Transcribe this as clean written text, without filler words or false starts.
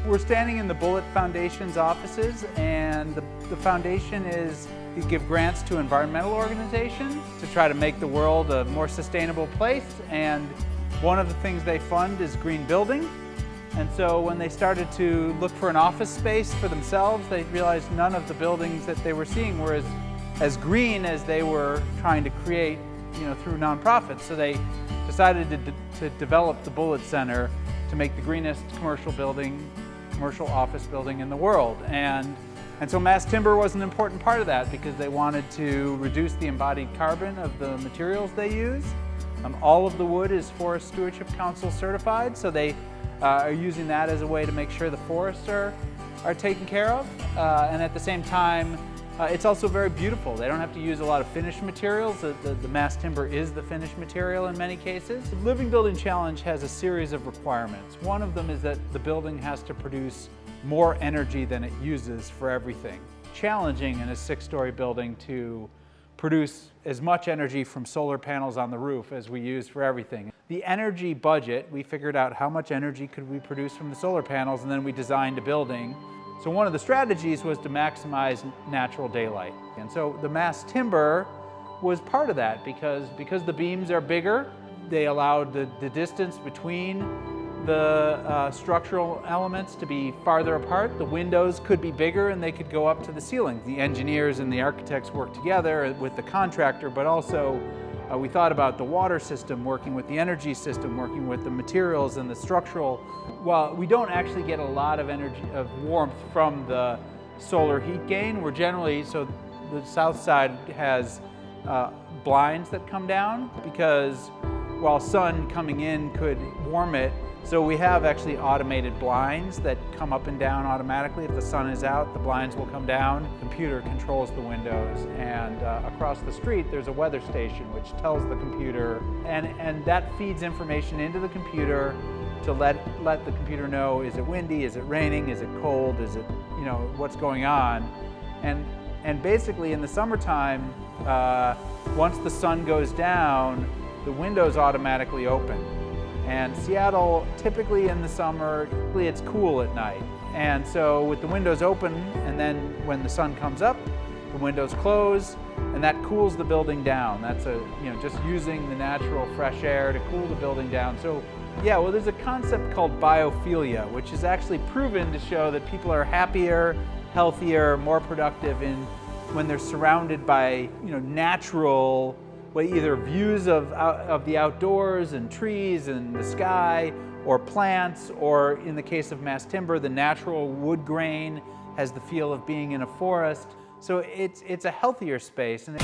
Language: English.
We're standing in the Bullit Foundation's offices, and the foundation is to give grants to environmental organizations to try to make the world a more sustainable place. And one of the things they fund is green building. And so when they started to look for an office space for themselves, they realized none of the buildings that they were seeing were as green as they were trying to create, through nonprofits. So they decided to develop the Bullit Center to make the greenest commercial office building in the world. And so mass timber was an important part of that because they wanted to reduce the embodied carbon of the materials they use. All of the wood is Forest Stewardship Council certified, so they are using that as a way to make sure the forests are taken care of. And at the same time, it's also very beautiful. They don't have to use a lot of finished materials. The mass timber is the finished material in many cases. The Living Building Challenge has a series of requirements. One of them is that the building has to produce more energy than it uses for everything. Challenging in a 6-story building to produce as much energy from solar panels on the roof as we use for everything. The energy budget, we figured out how much energy could we produce from the solar panels, and then we designed a building. So one of the strategies was to maximize natural daylight. And so the mass timber was part of that because the beams are bigger, they allowed the distance between the structural elements to be farther apart. The windows could be bigger and they could go up to the ceiling. The engineers and the architects worked together with the contractor, but also we thought about the water system, working with the energy system, working with the materials and the structural. While we don't actually get a lot of warmth from the solar heat gain, we're generally, so the south side has blinds that come down because while sun coming in could warm it, so we have actually automated blinds that come up and down automatically. If the sun is out, the blinds will come down. The computer controls the windows, and across the street there's a weather station which tells the computer, and that feeds information into the computer to let the computer know, is it windy, is it raining, is it cold, is it, what's going on. And basically in the summertime, once the sun goes down, the windows automatically open. And Seattle, typically in the summer, it's cool at night. And so with the windows open, and then when the sun comes up, the windows close, and that cools the building down. That's just using the natural fresh air to cool the building down. So yeah, well, there's a concept called biophilia, which is actually proven to show that people are happier, healthier, more productive when they're surrounded by natural, either views of the outdoors and trees and the sky, or plants, or in the case of mass timber, the natural wood grain has the feel of being in a forest. So it's a healthier space. And